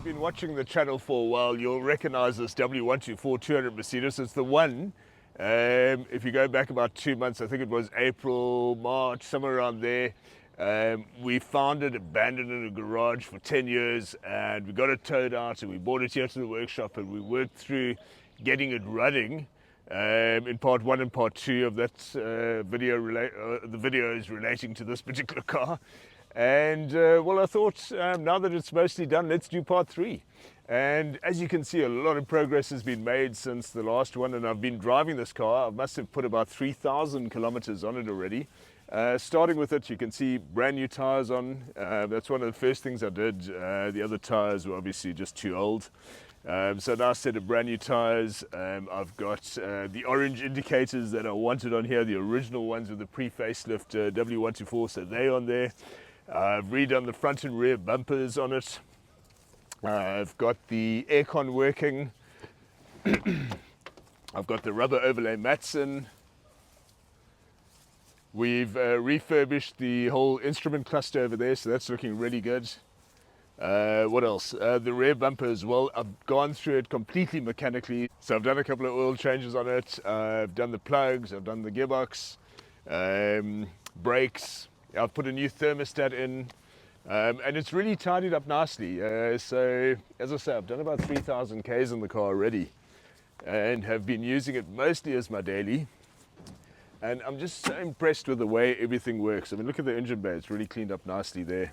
you've been watching the channel for a while, you'll recognize this W124 200 Mercedes. It's the one, if you go back about 2 months, I think it was April, March, somewhere around there, we found it abandoned in a garage for 10 years and we got it towed out and we brought it here to the workshop and we worked through getting it running. In part 1 and part 2 of that video, the videos relating to this particular car. And well, I thought now that it's mostly done, let's do part 3. And as you can see, a lot of progress has been made since the last one, and I've been driving this car. I must have put about 3,000 kilometers on it already. Starting with it, you can see brand new tires on. That's one of the first things I did. The other tires were obviously just too old. So now a set of brand new tires. I've got the orange indicators that I wanted on here, the original ones with the pre-facelift W124, so they're on there. I've redone the front and rear bumpers on it. I've got the aircon working. I've got the rubber overlay mats in. We've refurbished the whole instrument cluster over there, so that's looking really good. What else? The rear bumper as well. I've gone through it completely mechanically. So I've done a couple of oil changes on it. I've done the plugs, I've done the gearbox, brakes. I've put a new thermostat in, and it's really tidied up nicely. So as I say, I've done about 3,000 Ks in the car already and have been using it mostly as my daily. And I'm just so impressed with the way everything works. I mean, look at the engine bay, it's really cleaned up nicely there.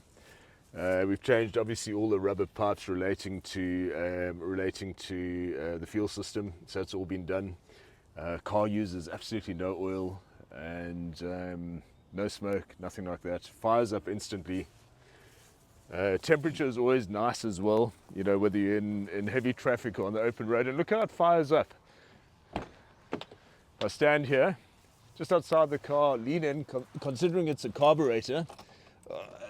We've changed obviously all the rubber parts relating to the fuel system, so it's all been done. Car uses absolutely no oil and no smoke, nothing like that. Fires up instantly. Temperature is always nice as well, you know, whether you're in heavy traffic or on the open road. And look how it fires up. I stand here just outside the car, lean in, considering it's a carburetor.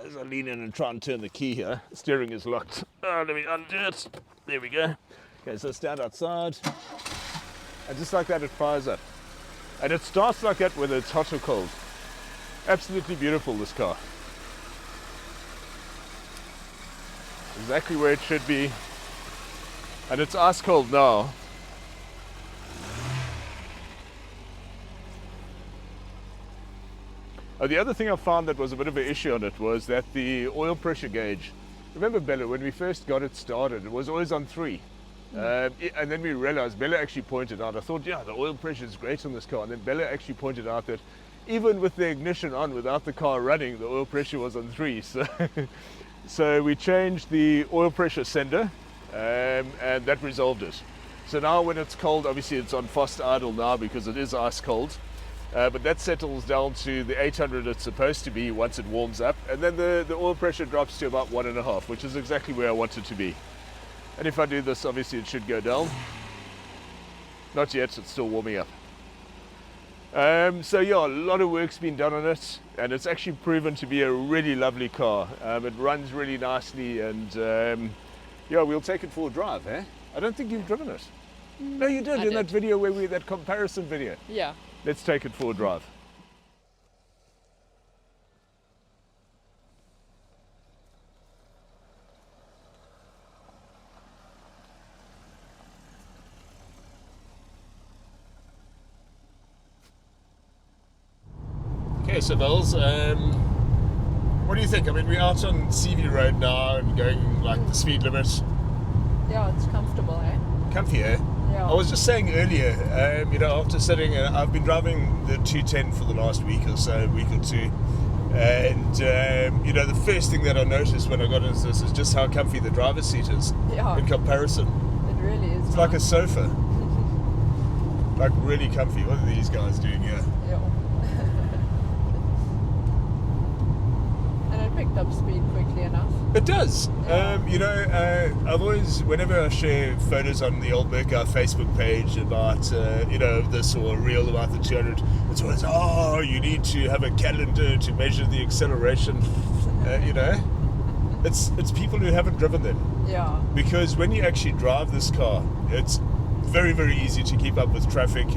As I lean in and try and turn the key here, steering is locked. Let me undo it. There we go. Okay, so stand outside, and just like that, it fires up. And it starts like that whether it's hot or cold. Absolutely beautiful, this car. Exactly where it should be. And it's ice cold now. The other thing I found that was a bit of an issue on it was that the oil pressure gauge, remember Bella, when we first got it started, it was always on 3. And then we realized, Bella actually pointed out, I thought, yeah, the oil pressure is great on this car. And then Bella actually pointed out that even with the ignition on, without the car running, the oil pressure was on 3. So we changed the oil pressure sender, and that resolved it. So now when it's cold, obviously it's on fast idle now because it is ice cold. But that settles down to the 800 it's supposed to be once it warms up, and then the oil pressure drops to about 1.5, which is exactly where I want it to be. And if I do this, obviously it should go down. Not yet, it's still warming up. So yeah, a lot of work's been done on it, and it's actually proven to be a really lovely car. It runs really nicely, and yeah, we'll take it for a drive, eh? I don't think you've driven it. No, you did in that video where that comparison video. Yeah. Let's take it for a drive. Okay, so Bells, what do you think? I mean, we're out on CV Road now and going like the speed limit. Yeah, it's comfortable, eh? Comfy, eh? Yeah. I was just saying earlier, you know, after sitting, I've been driving the 210 for the last week or 2, and you know, the first thing that I noticed when I got into this is just how comfy the driver's seat is in comparison. It really is. It's like a sofa, like really comfy. What are these guys doing here? Yeah. And it picked up speed quickly enough. It does. Yeah. You know, I've always, whenever I share photos on the old Merc Facebook page about, you know, this or a reel about the 200, it's always, oh, you need to have a calendar to measure the acceleration. You know, it's people who haven't driven them. Yeah. Because when you actually drive this car, it's very, very easy to keep up with traffic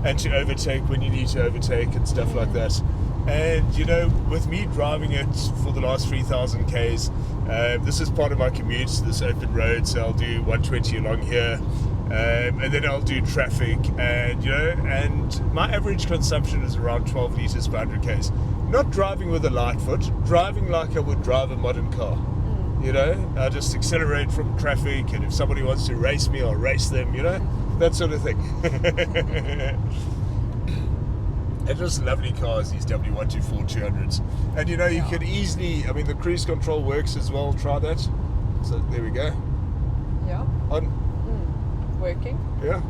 and to overtake when you need to overtake and stuff like that. And you know, with me driving it for the last 3,000 Ks, this is part of my commute, this open road, so I'll do 120 along here, and then I'll do traffic, and you know, and my average consumption is around 12 litres per 100 Ks. Not driving with a light foot, driving like I would drive a modern car. You know, I just accelerate from traffic, and if somebody wants to race me, I'll race them, you know, that sort of thing. And just lovely cars, these W124 200s. And you know, you can easily, I mean, the cruise control works as well, try that. So there we go. Yeah. On. Working. Yeah.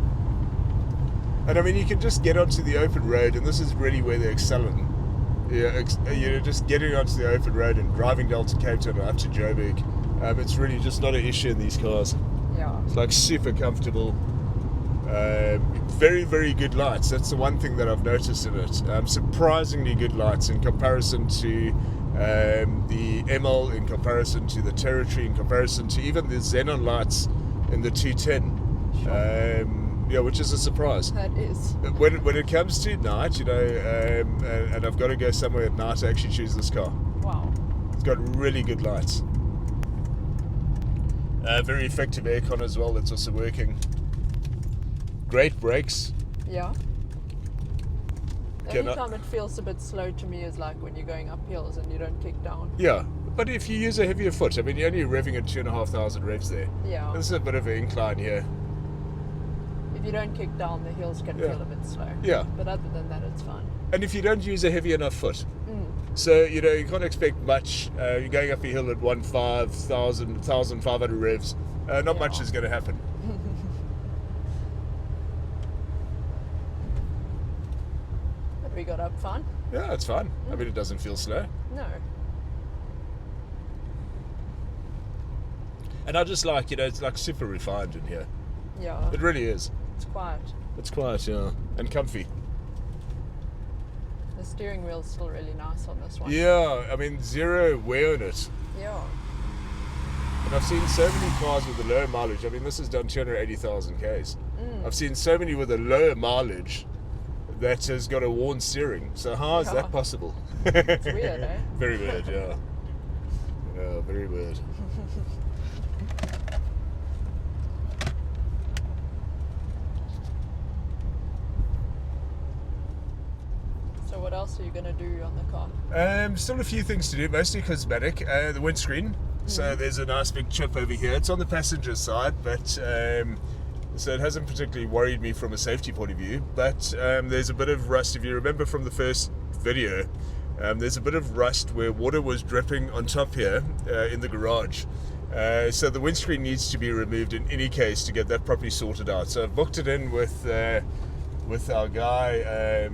And I mean, you can just get onto the open road, and this is really where they're excelling. Yeah, you know, just getting onto the open road and driving down to Cape Town or up to Joburg. It's really just not an issue in these cars. Yeah. It's like super comfortable. Very, very good lights. That's the one thing that I've noticed in it. Surprisingly good lights in comparison to the ML, in comparison to the Territory, in comparison to even the Xenon lights in the 210. Sure. Yeah, which is a surprise. That is. When it comes to night, you know, and I've got to go somewhere at night, I actually choose this car. Wow. It's got really good lights. Very effective aircon as well, that's also working. Great brakes. Yeah. The Can only I- time it feels a bit slow to me is like when you're going up hills and you don't kick down. Yeah, but if you use a heavier foot, I mean, you're only revving at 2,500 revs there. Yeah. This is a bit of an incline here. If you don't kick down, the hills can Yeah. feel a bit slow. Yeah. But other than that, it's fine. And if you don't use a heavy enough foot, so, you know, you can't expect much. You're going up a hill at 1,500 revs. Not much is going to happen. But we got up fine. Yeah, it's fine. I mean, it doesn't feel slow. No. And I just like, you know, it's like super refined in here. Yeah. It really is. It's quiet. It's quiet, yeah. And comfy. The steering wheel's still really nice on this one. Yeah, I mean, zero wear on it. Yeah. And I've seen so many cars with a low mileage. I mean, this has done 280,000 Ks. I've seen so many with a lower mileage that has got a worn steering. So how is that possible? It's weird, eh? Very weird, yeah. Yeah, very weird. So what else are you going to do on the car? Still a few things to do, mostly cosmetic. The windscreen. So there's a nice big chip over here. It's on the passenger side, but so it hasn't particularly worried me from a safety point of view. But there's a bit of rust. If you remember from the first video, there's a bit of rust where water was dripping on top here in the garage. So the windscreen needs to be removed in any case to get that properly sorted out. So I've booked it in with our guy.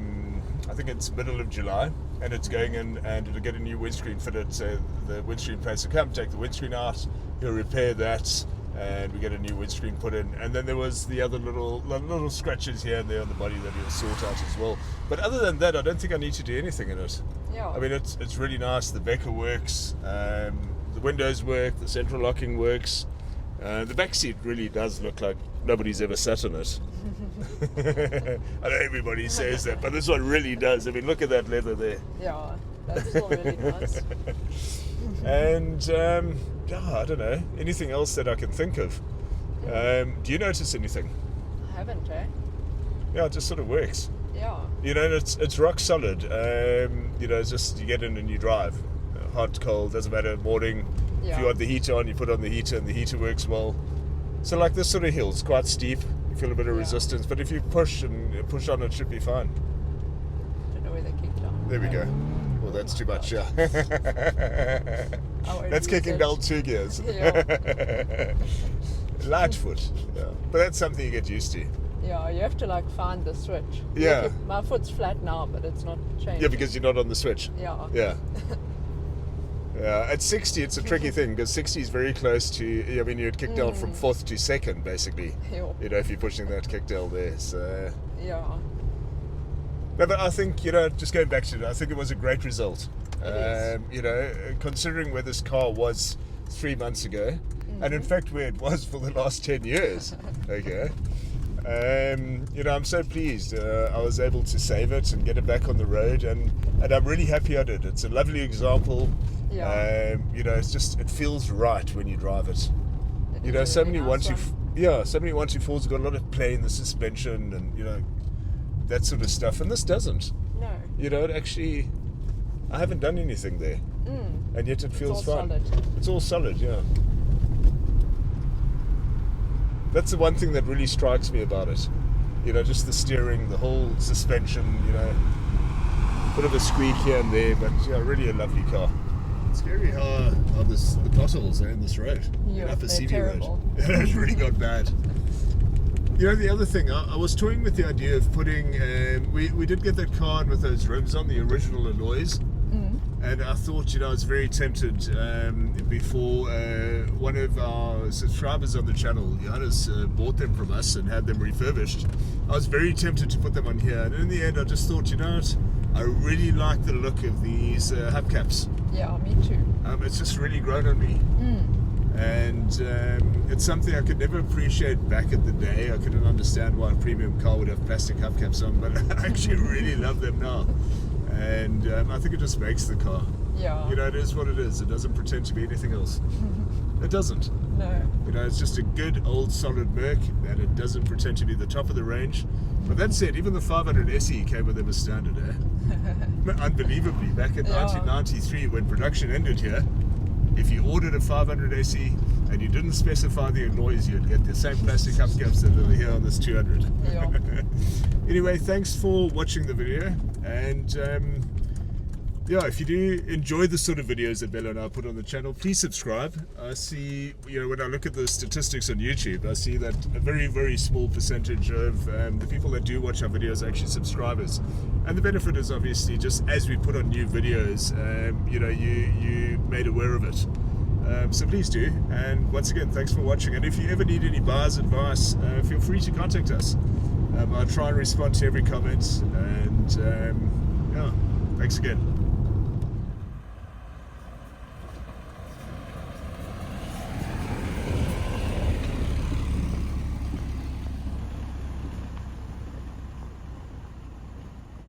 I think it's middle of July, and it's going in, and it'll get a new windscreen fitted. So the windscreen place will come, take the windscreen out, he'll repair that, and we get a new windscreen put in. And then there was the other little scratches here and there on the body that he'll sort out as well. But other than that, I don't think I need to do anything in it. Yeah. I mean, it's really nice. The Becker works, the windows work, the central locking works. The back seat really does look like nobody's ever sat on it. I know everybody says that, but this one really does. I mean, look at that leather there. Yeah, that's still really nice. And I don't know, anything else that I can think of. Do you notice anything? I haven't, eh? Yeah, it just sort of works. Yeah. You know, it's rock solid. You know, it's just you get in and you drive. Hot, cold, doesn't matter. Morning. Yeah. If you want the heater on, you put on the heater, and the heater works well. So like this sort of hill, it's quite steep. You feel a bit of resistance, but if you push on, it should be fine. Don't know where they kicked down. There we go. Well, that's too much, yeah. Our own That's kicking research. down 2 gears. Yeah. Light foot. Yeah. But that's something you get used to. Yeah, you have to like find the switch. Yeah. Like, my foot's flat now, but it's not changing. Yeah, because you're not on the switch. Yeah. Yeah. Yeah, at 60 it's a tricky thing because 60 is very close to, I mean, you'd kick down from 4th to 2nd basically, Yeah. you know, if you're pushing that kick down there. So, Yeah. no, but I think, you know, just going back to it, I think it was a great result. It is. You know, considering where this car was 3 months ago, and in fact where it was for the last 10 years, okay, You know, I'm so pleased. I was able to save it and get it back on the road, and I'm really happy I did. It's a lovely example. Yeah. You know, it feels right when you drive it. It You is know, a so really many nice 124, so many 124s got a lot of play in the suspension and, you know, that sort of stuff, and this doesn't. No. You know, it actually, I haven't done anything there, and yet it feels It's all fine. solid. It's all solid, yeah. That's the one thing that really strikes me about it. You know, just the steering, the whole suspension, you know, bit of a squeak here and there, but yeah, really a lovely car. It's scary how the potholes are in this road. Yeah, Upper they're CV terrible. road. It's really got bad. You know, the other thing, I was toying with the idea of putting, we did get that car in with those rims on, the original alloys. And I thought, you know, I was very tempted before one of our subscribers on the channel, Johannes, bought them from us and had them refurbished. I was very tempted to put them on here. And in the end, I just thought, you know what, I really like the look of these hubcaps. Yeah, me too. It's just really grown on me. And it's something I could never appreciate back in the day. I couldn't understand why a premium car would have plastic hubcaps on, but I actually really love them now. And I think it just makes the car. Yeah. You know, it is what it is. It doesn't pretend to be anything else. It doesn't. No. You know, it's just a good old solid Merc, and it doesn't pretend to be the top of the range. But that said, even the 500 SE came with them as standard, Unbelievably, back in 1993 when production ended here, if you ordered a 500 SE and you didn't specify the alloys, you'd get the same plastic hubcaps that are here on this 200. Yeah. Anyway, thanks for watching the video, and yeah, if you do enjoy the sort of videos that Bella and I put on the channel, please subscribe. I see, you know, when I look at the statistics on YouTube, I see that a very, very small percentage of the people that do watch our videos are actually subscribers. And the benefit is obviously just as we put on new videos, you know, you made aware of it. So please do. And once again, thanks for watching. And if you ever need any buyer's advice, feel free to contact us. I'll try and respond to every comment. And yeah, thanks again.